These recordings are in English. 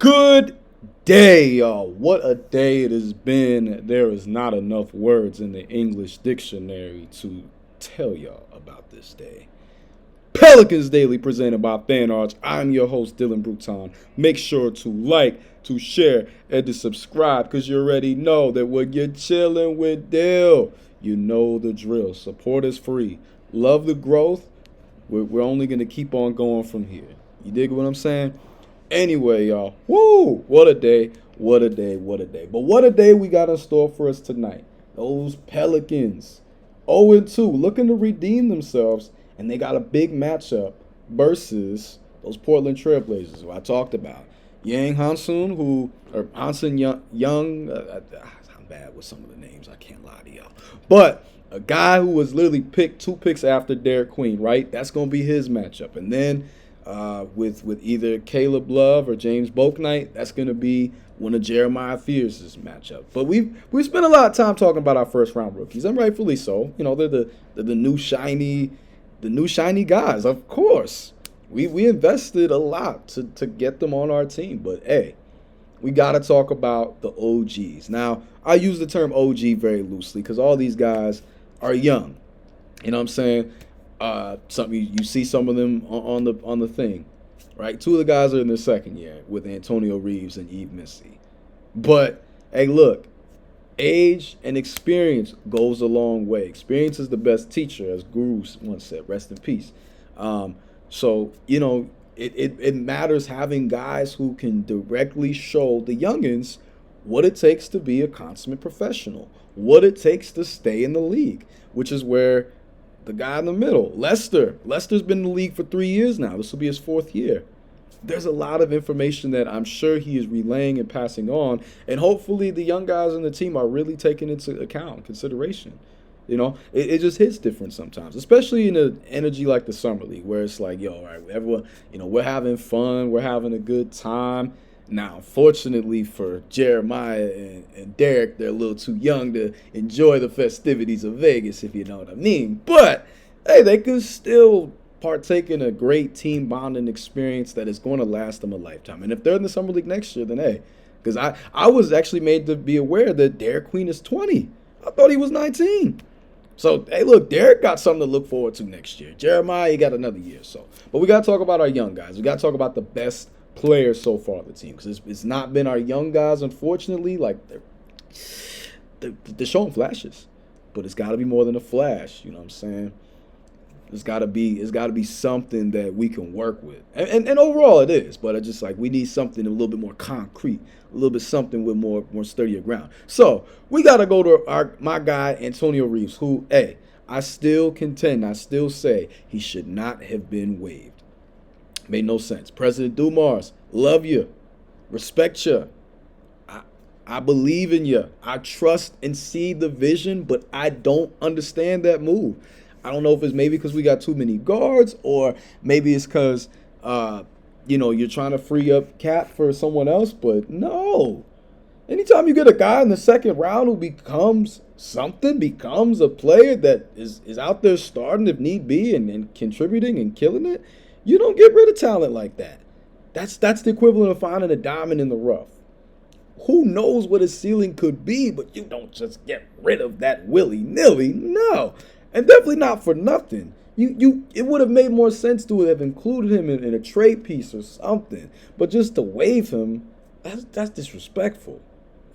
Good day, y'all. What a day it has been. There is not enough words in the English dictionary to tell y'all about this day. Pelicans Daily presented by Fan Arch. I'm your host, Dylan Bruton. Make sure to like, to share, and to subscribe because you already know that when you're chilling with Dill, you know the drill. Support is free. Love the growth. We're only going to keep on going from here. You dig what I'm saying? Anyway, y'all, woo! What a day, what a day, what a day. But what a day we got in store for us tonight. Those Pelicans, 0-2, looking to redeem themselves, and they got a big matchup versus those Portland Trailblazers who I talked about. Yang Hansen Young, I'm bad with some of the names, I can't lie to y'all. But a guy who was literally picked 2 picks after Derek Queen, right? That's going to be his matchup. And then with either Caleb Love or James Bouknight, that's going to be one of Jeremiah Fears' matchup. But we've spent a lot of time talking about our first round rookies, and rightfully so. You know, they're the new shiny guys. Of course, we invested a lot to get them on our team. But hey, we got to talk about the OGs. Now, I use the term OG very loosely because all these guys are young. You know what I'm saying? You see some of them on the thing, right? 2 of the guys are in their second year with Antonio Reeves and Yves Missi. But hey, look, age and experience goes a long way. Experience is the best teacher, as Guru once said. Rest in peace. So you know it matters having guys who can directly show the youngins what it takes to be a consummate professional, what it takes to stay in the league, which is where the guy in the middle, Lester's been in the league for 3 years now. This will be his 4th year. There's a lot of information that I'm sure he is relaying and passing on, and hopefully the young guys on the team are really taking into account, consideration. You know, it just hits different sometimes, especially in an energy like the Summer League, where it's like, yo, all right, everyone, you know, we're having fun, we're having a good time. Now, fortunately for Jeremiah and Derek, they're a little too young to enjoy the festivities of Vegas, if you know what I mean. But, hey, they can still partake in a great team bonding experience that is going to last them a lifetime. And if they're in the Summer League next year, then hey, because I was actually made to be aware that Derek Queen is 20. I thought he was 19. So, hey, look, Derek got something to look forward to next year. Jeremiah, he got another year. But we got to talk about our young guys. We got to talk about the best players so far on the team, because it's not been our young guys, unfortunately. Like they're showing flashes, but it's got to be more than a flash. You know what I'm saying? It's got to be something that we can work with, and overall it is. But I just like we need something a little bit more concrete, a little bit something with more sturdier ground. So we got to go to my guy Antonio Reeves, who, hey, I still say he should not have been waived. Made no sense. President Dumars, love you, respect you. I believe in you. I trust and see the vision, but I don't understand that move. I don't know if it's maybe because we got too many guards, or maybe it's because, you're trying to free up cap for someone else. But no. Anytime you get a guy in the second round who becomes a player that is out there starting if need be and contributing and killing it, you don't get rid of talent like that. That's the equivalent of finding a diamond in the rough. Who knows what his ceiling could be, but you don't just get rid of that willy-nilly. No. And definitely not for nothing. It would have made more sense to have included him in a trade piece or something. But just to waive him, that's disrespectful.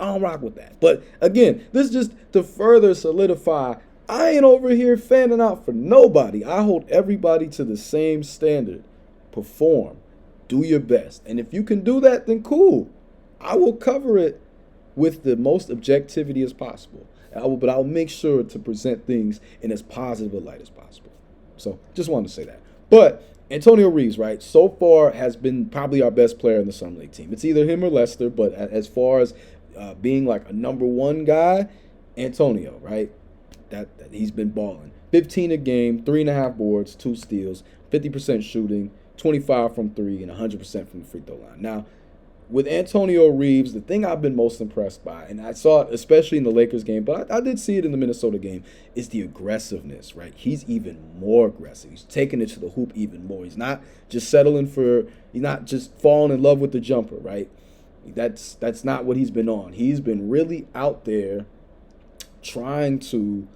I don't rock with that. But again, this is just to further solidify, I ain't over here fanning out for nobody. I hold everybody to the same standard. Perform. Do your best. And if you can do that, then cool. I will cover it with the most objectivity as possible. But I'll make sure to present things in as positive a light as possible. So just wanted to say that. But Antonio Reeves, right, so far has been probably our best player in the Summer League team. It's either him or Lester, but as far as being like a number one guy, Antonio, right? That he's been balling. 15 a game, 3.5 boards, 2 steals, 50% shooting, 25 from 3, and 100% from the free throw line. Now, with Antonio Reeves, the thing I've been most impressed by, and I saw it especially in the Lakers game, but I did see it in the Minnesota game, is the aggressiveness, right? He's even more aggressive. He's taking it to the hoop even more. He's not just falling in love with the jumper, right? That's not what he's been on. He's been really out there trying to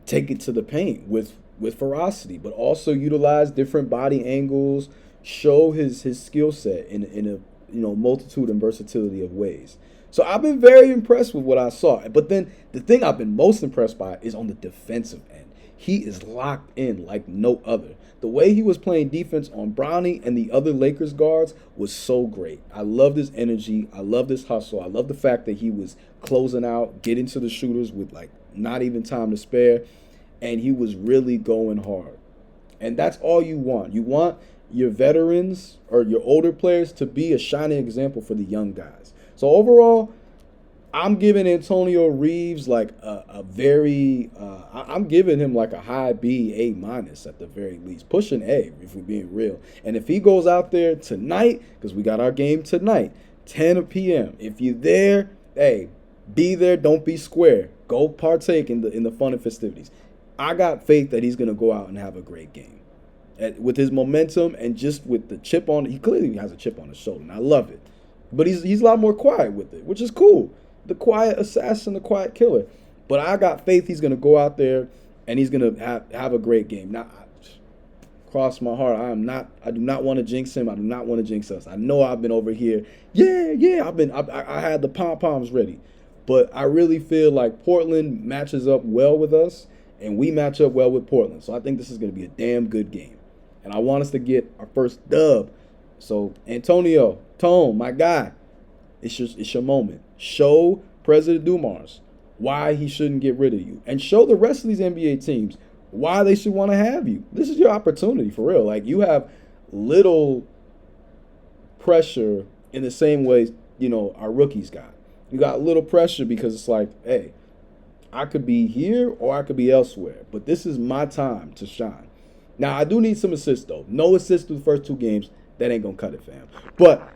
take it to the paint with ferocity, but also utilize different body angles, show his skill set in a multitude and versatility of ways. So I've been very impressed with what I saw. But then the thing I've been most impressed by is on the defensive end. He is locked in like no other. The way he was playing defense on Brownie and the other Lakers guards was so great. I loved his energy. I loved his hustle. I love the fact that he was closing out, getting to the shooters with like not even time to spare. And he was really going hard. And that's all you want. You want your veterans or your older players to be a shining example for the young guys. So overall, I'm giving Antonio Reeves like a very, I'm giving him like a high B, A minus at the very least. Pushing A, if we're being real. And if he goes out there tonight, because we got our game tonight, 10 p.m. If you're there, hey, be there, don't be square. Go partake in the fun and festivities. I got faith that he's going to go out and have a great game. With his momentum and just with the chip on, he clearly has a chip on his shoulder, and I love it. But he's a lot more quiet with it, which is cool. The quiet assassin, the quiet killer. But I got faith he's going to go out there and he's going to have a great game. Now, cross my heart, I do not want to jinx him. I do not want to jinx us. I know I've been over here. Yeah, I had the pom-poms ready. But I really feel like Portland matches up well with us, and we match up well with Portland. So I think this is going to be a damn good game. And I want us to get our first dub. So, Antonio, Tone, my guy, it's your moment. Show President Dumars why he shouldn't get rid of you. And show the rest of these NBA teams why they should want to have you. This is your opportunity, for real. Like, you have little pressure in the same way, our rookies got. You got little pressure because it's like, hey, I could be here or I could be elsewhere. But this is my time to shine. Now, I do need some assists, though. No assists through the first 2 games. That ain't going to cut it, fam. But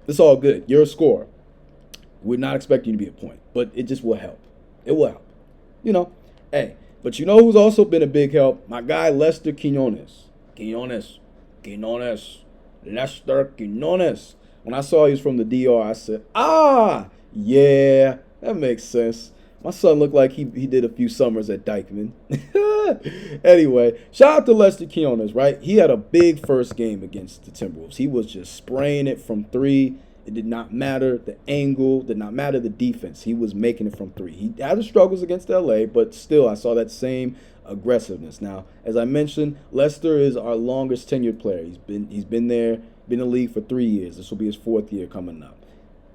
it's all good. You're a scorer. We're not expecting you to be a point. But it just will help. It will help. Hey. But you know who's also been a big help? My guy, Lester Quinones. Lester Quinones. When I saw he was from the DR, I said, yeah, that makes sense. My son looked like he did a few summers at Dykeman. Anyway, shout out to Lester Quinones, right? He had a big first game against the Timberwolves. He was just spraying it from 3. It did not matter the angle, did not matter the defense. He was making it from 3. He had his struggles against LA, but still I saw that same aggressiveness. Now, as I mentioned, Lester is our longest tenured player. He's been there, been in the league for 3 years. This will be his 4th year coming up.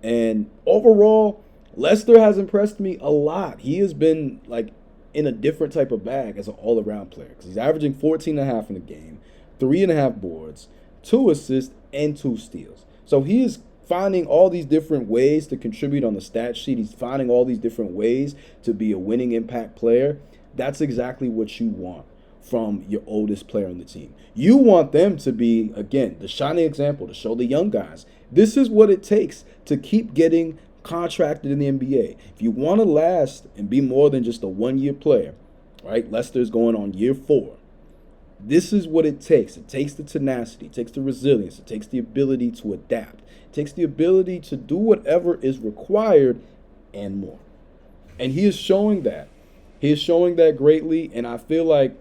And overall, Lester has impressed me a lot. He has been like in a different type of bag as an all-around player because he's averaging 14.5 in a game, 3.5 boards, 2 assists, and 2 steals. So he is finding all these different ways to contribute on the stat sheet. He's finding all these different ways to be a winning impact player. That's exactly what you want from your oldest player on the team. You want them to be, again, the shining example to show the young guys. This is what it takes to keep getting contracted in the NBA. If you want to last and be more than just a 1-year player, right? Lester's going on year 4. This is what it takes. It takes the tenacity. It takes the resilience. It takes the ability to adapt. It takes the ability to do whatever is required and more. And he is showing that. He is showing that greatly, and I feel like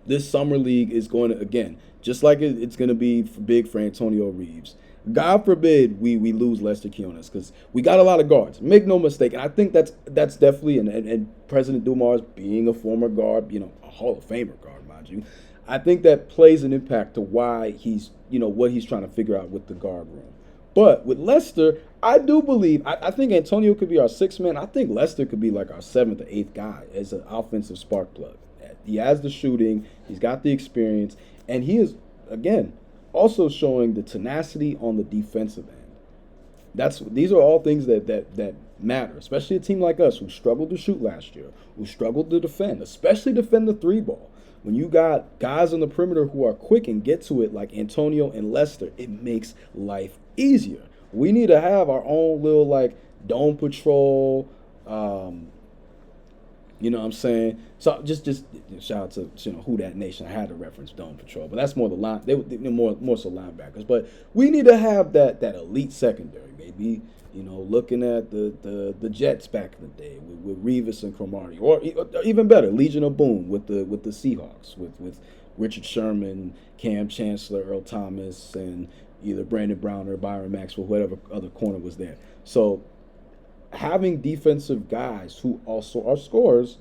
this summer league is going to, again, just like it's going to be big for Antonio Reeves. God forbid we lose Lester Quinones because we got a lot of guards. Make no mistake. And I think that's definitely, and President Dumars being a former guard, a Hall of Famer guard, mind you, I think that plays an impact to why he's, what he's trying to figure out with the guard room. But with Lester, I do believe, I think Antonio could be our 6th man. I think Lester could be like our 7th or 8th guy as an offensive spark plug. He has the shooting, he's got the experience, and he is, again, also showing the tenacity on the defensive end. These are all things that matter, especially a team like us who struggled to shoot last year, who struggled to defend, especially defend the 3 ball. When you got guys on the perimeter who are quick and get to it like Antonio and Lester, it makes life easier. We need to have our own little like dome patrol, you know what I'm saying? So just shout out to Who Dat Nation. I had to reference Dome Patrol, but that's more the line. They're more so linebackers. But we need to have that elite secondary, man. Maybe, looking at the Jets back in the day with Reeves and Cromartie, or even better, Legion of Boom with the Seahawks with Richard Sherman, Cam Chancellor, Earl Thomas, and either Brandon Brown or Byron Maxwell, whatever other corner was there. So having defensive guys who also are scorers,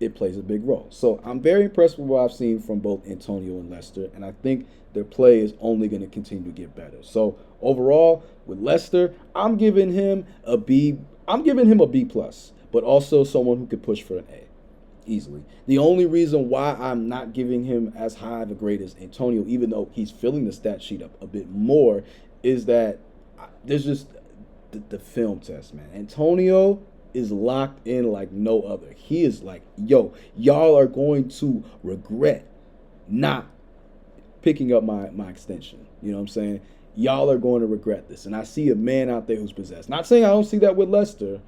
it plays a big role. So I'm very impressed with what I've seen from both Antonio and Lester, and I think their play is only going to continue to get better. So overall, with Lester, I'm giving him a B. I'm giving him a B plus, but also someone who could push for an A easily. The only reason why I'm not giving him as high of a grade as Antonio, even though he's filling the stat sheet up a bit more, is that there's just the film test, man. Antonio is locked in like no other. He is like, yo, y'all are going to regret not picking up my extension. You know what I'm saying? Y'all are going to regret this. And I see a man out there who's possessed. Not saying I don't see that with Lester.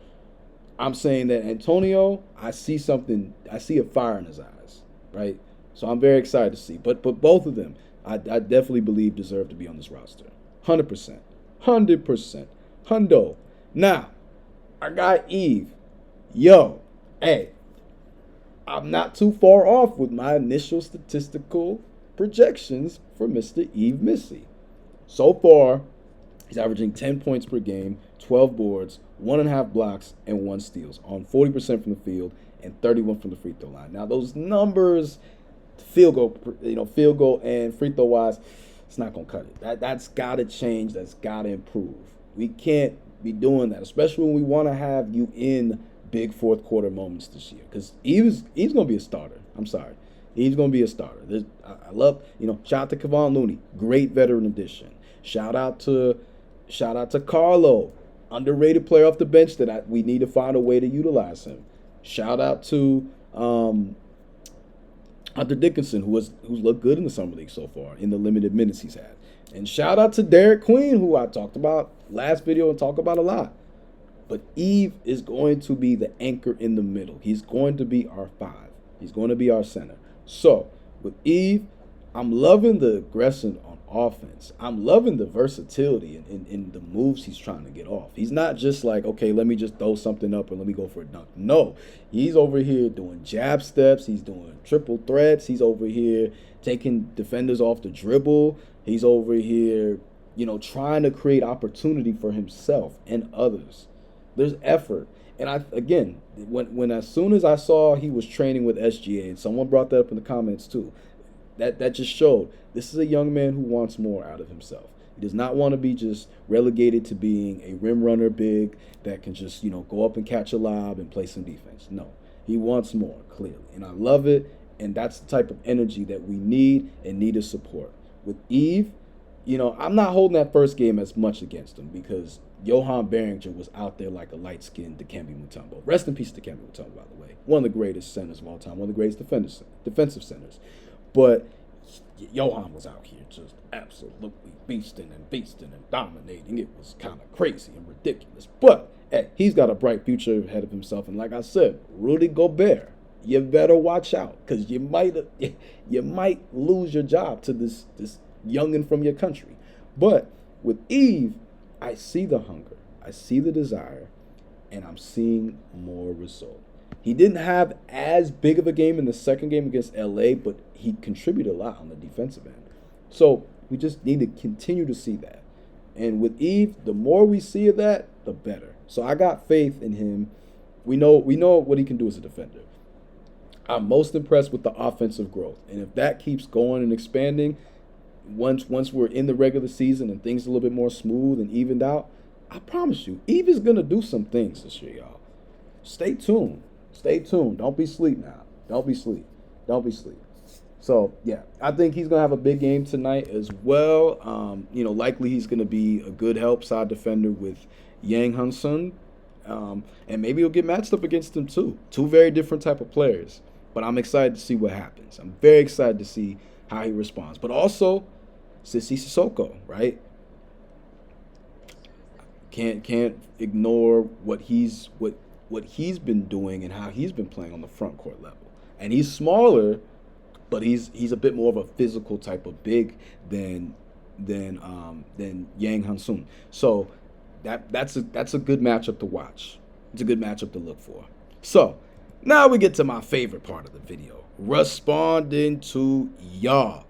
I'm saying that Antonio, I see something. I see a fire in his eyes, right? So I'm very excited to see. But both of them, I definitely believe deserve to be on this roster. 100%. 100%. Hundo. Now, I got Yves. Yo, hey, I'm not too far off with my initial statistical projections for Mr. Yves Missi. So far, he's averaging 10 points per game, 12 boards, 1.5 blocks, and 1 steals on 40% from the field and 31 from the free throw line. Now, those numbers, field goal and free throw wise, it's not gonna cut it. That's gotta change. That's gotta improve. We can't be doing that, especially when we want to have you in big fourth quarter moments this year. Because Yves gonna be a starter. I'm sorry. He's going to be a starter. I love, shout out to Kevon Looney, great veteran addition. Shout out to Carlo, underrated player off the bench that we need to find a way to utilize him. Shout out to Hunter Dickinson, who's looked good in the summer league so far in the limited minutes he's had. And shout out to Derek Queen, who I talked about last video and talk about a lot. But Yves is going to be the anchor in the middle. He's going to be our 5. He's going to be our center. So, with Yves, I'm loving the aggression on offense. I'm loving the versatility in the moves he's trying to get off. He's not just like, okay, let me just throw something up and let me go for a dunk. No, he's over here doing jab steps. He's doing triple threats. He's over here taking defenders off the dribble. He's over here, trying to create opportunity for himself and others. There's effort. And when as soon as I saw he was training with SGA, and someone brought that up in the comments too, that just showed this is a young man who wants more out of himself. He does not want to be just relegated to being a rim runner big that can just, go up and catch a lob and play some defense. No, he wants more, clearly. And I love it. And that's the type of energy that we need and need to support. With Yves, I'm not holding that first game as much against him because Johan Behringer was out there like a light-skinned Dikembe Mutombo. Rest in peace, Dikembe Mutombo, by the way. One of the greatest centers of all time, one of the greatest defensive centers. But Johan was out here just absolutely beasting and dominating. It was kind of crazy and ridiculous. But he's got a bright future ahead of himself. And like I said, Rudy Gobert, you better watch out because you might lose your job to this youngin' from your country. But with Yves, I see the hunger, I see the desire, and I'm seeing more result. He didn't have as big of a game in the second game against LA, but he contributed a lot on the defensive end. So we just need to continue to see that. And with Yves, the more we see of that, the better. So I got faith in him. We know what he can do as a defender. I'm most impressed with the offensive growth. And if that keeps going and expanding, once we're in the regular season and things are a little bit more smooth and evened out, I promise you, Yves is going to do some things this year, y'all. Stay tuned. Stay tuned. Don't be asleep now. Don't be asleep. Don't be asleep. So, yeah, I think he's going to have a big game tonight as well. Likely he's going to be a good help side defender with Yang Hun-sun. And maybe he'll get matched up against him too. Two very different type of players. But I'm excited to see what happens. I'm very excited to see how he responds. But also, Sissy Sissoko, right? Can't ignore what he's been doing and how he's been playing on the front court level. And he's smaller, but he's a bit more of a physical type of big than Yang Han-sun. So That's a good matchup to watch. It's a good matchup to look for. So now we get to my favorite part of the video, responding to y'all.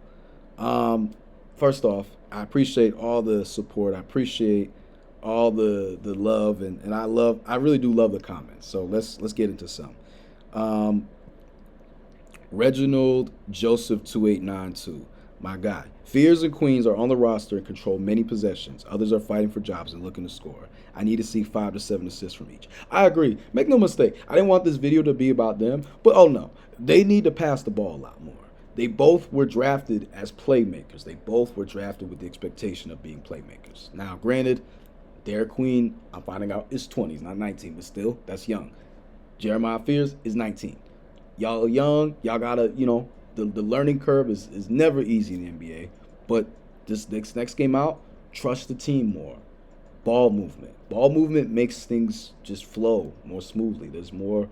First off, I appreciate all the support. I appreciate all the love, and I really do love the comments. So let's get into some. Um, Reginald Joseph 2892, my guy. Fears and Queens are on the roster and control many possessions. Others are fighting for jobs and looking to score. I need to see 5 to 7 assists from each. I agree. Make no mistake. I didn't want this video to be about them, but oh no, they need to pass the ball a lot more. They both were drafted as playmakers. They both were drafted with the expectation of being playmakers. Now, granted, Derek Queen, I'm finding out, is 20. He's not 19, but still, that's young. Jeremiah Fears is 19. Y'all are young. Y'all gotta, the learning curve is never easy in the NBA. But this next game out, trust the team more. Ball movement. Ball movement makes things just flow more smoothly. There's more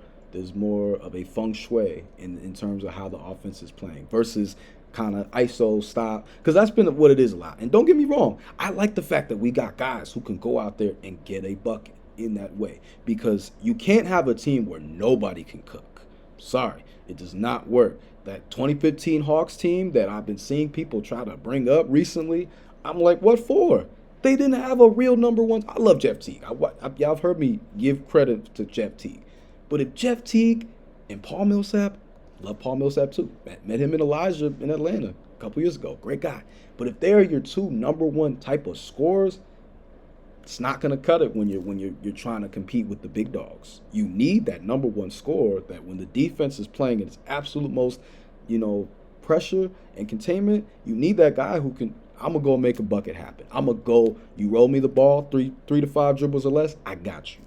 of a feng shui in terms of how the offense is playing versus kind of ISO stop, because that's been what it is a lot. And don't get me wrong, I like the fact that we got guys who can go out there and get a bucket in that way, because you can't have a team where nobody can cook. Sorry, it does not work. That 2015 Hawks team that I've been seeing people try to bring up recently, I'm like, what for? They didn't have a real number one. I love Jeff Teague. Y'all have heard me give credit to Jeff Teague. But if Jeff Teague and Paul Millsap, love Paul Millsap too. Met him in Elijah in Atlanta a couple years ago. Great guy. But if they're your two number one type of scorers, it's not going to cut it when you're trying to compete with the big dogs. You need that number one scorer that when the defense is playing at its absolute most, pressure and containment, you need that guy who can, I'm going to go make a bucket happen. I'm going to go, you roll me the ball, three to five dribbles or less, I got you.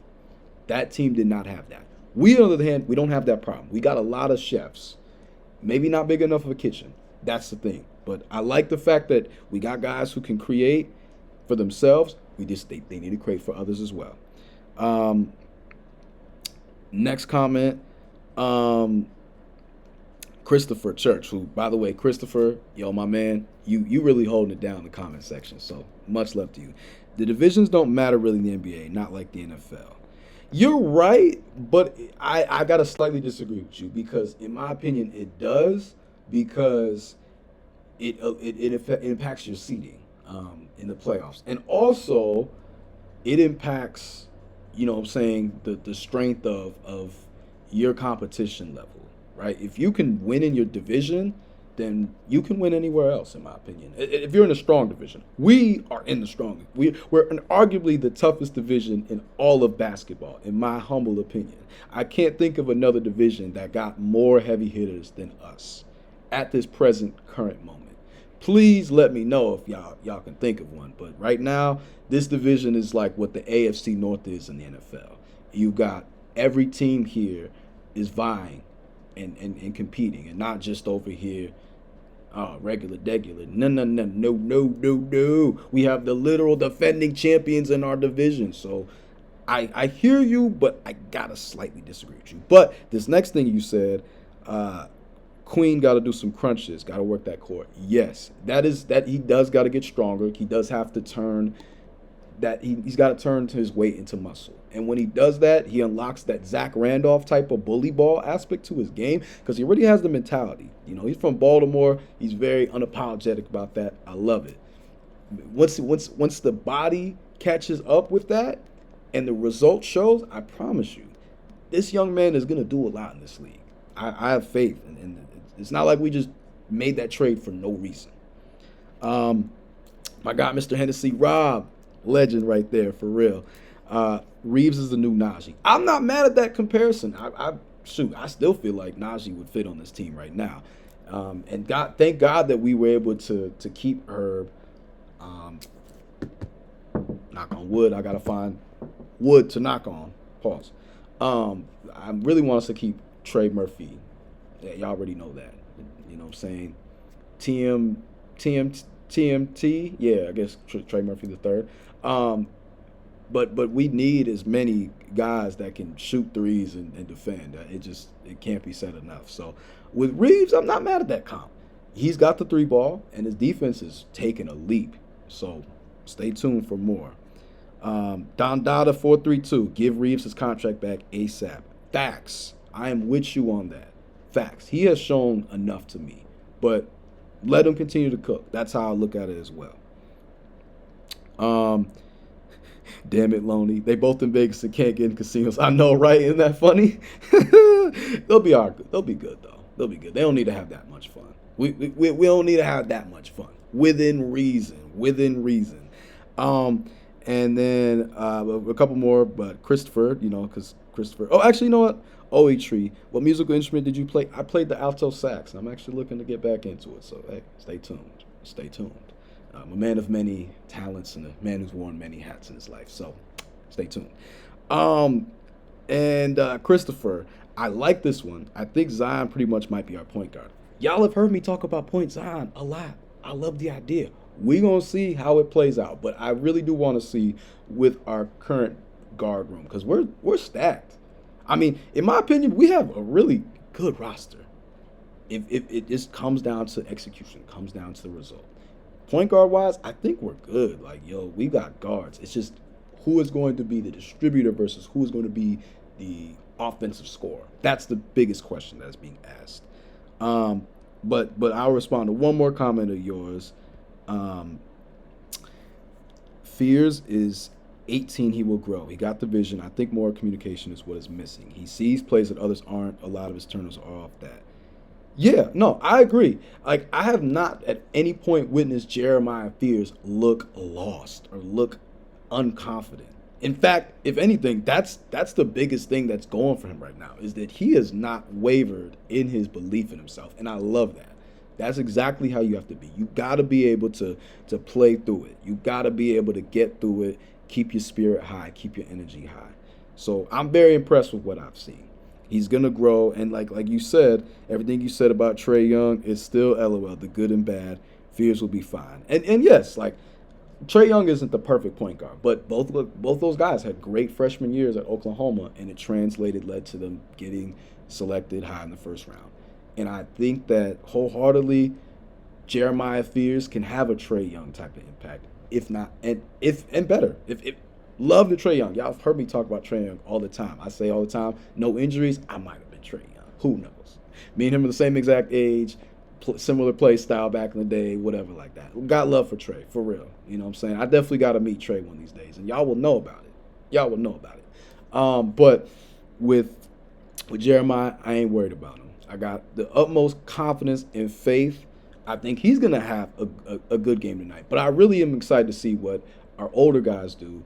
That team did not have that. We, on the other hand, we don't have that problem. We got a lot of chefs. Maybe not big enough of a kitchen. That's the thing. But I like the fact that we got guys who can create for themselves. They need to create for others as well. Next comment, Christopher Church, who, by the way, Christopher, my man, you really holding it down in the comment section. So much love to you. The divisions don't matter really in the NBA, not like the NFL. You're right, but I gotta slightly disagree with you, because in my opinion it does, because it impacts your seeding in the playoffs, and also it impacts the strength of your competition level, right? If you can win in your division, then you can win anywhere else, in my opinion. If you're in a strong division, we are in the strongest. We're arguably the toughest division in all of basketball, in my humble opinion. I can't think of another division that got more heavy hitters than us at this current moment. Please let me know if y'all can think of one. But right now, this division is like what the AFC North is in the NFL. You got every team here is vying and competing, and not just over here, regular. No. We have the literal defending champions in our division. So I hear you, but I gotta slightly disagree with you. But this next thing you said, Queen got to do some crunches, got to work that court. Yes, that he does got to get stronger. He does have to turn that. He's got to turn his weight into muscle. And when he does that, he unlocks that Zach Randolph type of bully ball aspect to his game, because he already has the mentality. He's from Baltimore. He's very unapologetic about that. I love it. Once the body catches up with that and the result shows, I promise you, this young man is going to do a lot in this league. I have faith, and it's not like we just made that trade for no reason. My guy, Mr. Hennessy, Rob, legend right there, for real. Reeves is the new Najee. I'm not mad at that comparison. I still feel like Najee would fit on this team right now. And thank God that we were able to keep Herb. Knock on wood. I gotta find wood to knock on. Pause. I really want us to keep Trey Murphy. Yeah, y'all already know that. You know what I'm saying? TMT. Yeah, I guess Trey Murphy the third. But we need as many guys that can shoot threes and defend. It can't be said enough. So with Reeves, I'm not mad at that comp. He's got the three ball, and his defense is taking a leap. So stay tuned for more. Don Dada 432. Give Reeves his contract back ASAP. Facts. I am with you on that. Facts. He has shown enough to me, but let him continue to cook. That's how I look at it as well. Damn it, Lonely. They both in Vegas and can't get in casinos. I know, right? Isn't that funny? They'll be all good. They'll be good though. They'll be good. They don't need to have that much fun. We don't need to have that much fun. Within reason. Within reason. And then a couple more, but Christopher, because Christopher. Oh, actually, you know what? OE Tree. What musical instrument did you play? I played the alto sax, and I'm actually looking to get back into it. So, hey, stay tuned. Stay tuned. I'm a man of many talents and a man who's worn many hats in his life. So, stay tuned. And Christopher, I like this one. I think Zion pretty much might be our point guard. Y'all have heard me talk about point Zion a lot. I love the idea. We're going to see how it plays out. But I really do want to see with our current guard room because we're stacked. I mean, in my opinion, we have a really good roster. If it just comes down to execution, comes down to the result. Point guard wise, I think we're good. Like, we got guards. It's just who is going to be the distributor versus who is going to be the offensive scorer. That's the biggest question that's being asked. But I'll respond to one more comment of yours. Fears is 18, he will grow. He got the vision. I think more communication is what is missing. He sees plays that others aren't. A lot of his turnovers are off that. Yeah, no, I agree. Like, I have not at any point witnessed Jeremiah Fears look lost or look unconfident. In fact, if anything, that's the biggest thing that's going for him right now is that he has not wavered in his belief in himself, and I love that. That's exactly how you have to be. You got to be able to play through it. You got to be able to get through it, keep your spirit high, keep your energy high. So I'm very impressed with what I've seen. He's going to grow, and like you said, everything you said about Trae Young is still LOL, the good and bad. Fears will be fine. And yes, like, Trae Young isn't the perfect point guard, but both those guys had great freshman years at Oklahoma, and it led to them getting selected high in the first round. And I think that wholeheartedly, Jeremiah Fears can have a Trae Young type of impact, if not, and better. If love the Trae Young. Y'all have heard me talk about Trae Young all the time. I say all the time, no injuries, I might have been Trae Young. Who knows? Me and him are the same exact age, similar play style back in the day, whatever like that. Got love for Trae, for real. You know what I'm saying? I definitely got to meet Trae one of these days, and y'all will know about it. But with Jeremiah, I ain't worried about him. I got the utmost confidence and faith. I think he's going to have a good game tonight. But I really am excited to see what our older guys do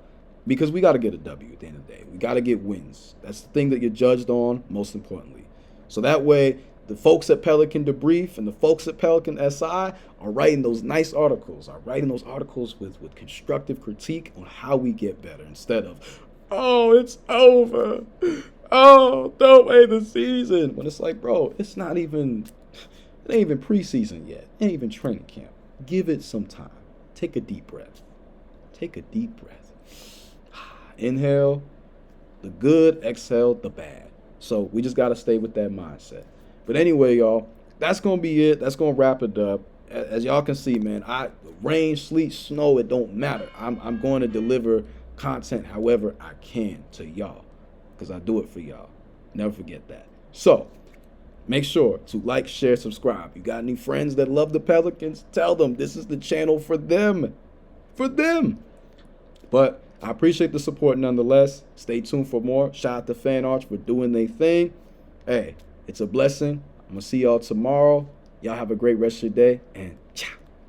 because we got to get a W at the end of the day. We got to get wins. That's the thing that you're judged on, most importantly. So that way, the folks at Pelican Debrief and the folks at Pelican SI are writing those nice articles, with constructive critique on how we get better instead of, oh, it's over. Oh, don't wait the season. When it's like, bro, it ain't even preseason yet. It ain't even training camp. Give it some time. Take a deep breath. Inhale the good, exhale the bad. So we just got to stay with that mindset. But anyway, y'all, that's going to be it. That's going to wrap it up. As y'all can see, man, rain, sleet, snow, it don't matter. I'm going to deliver content however I can to y'all because I do it for y'all. Never forget that. So make sure to like, share, subscribe. You got any friends that love the Pelicans? Tell them this is the channel for them. But I appreciate the support nonetheless. Stay tuned for more. Shout out to Fan Arch for doing their thing. Hey, it's a blessing. I'm going to see y'all tomorrow. Y'all have a great rest of your day, and ciao.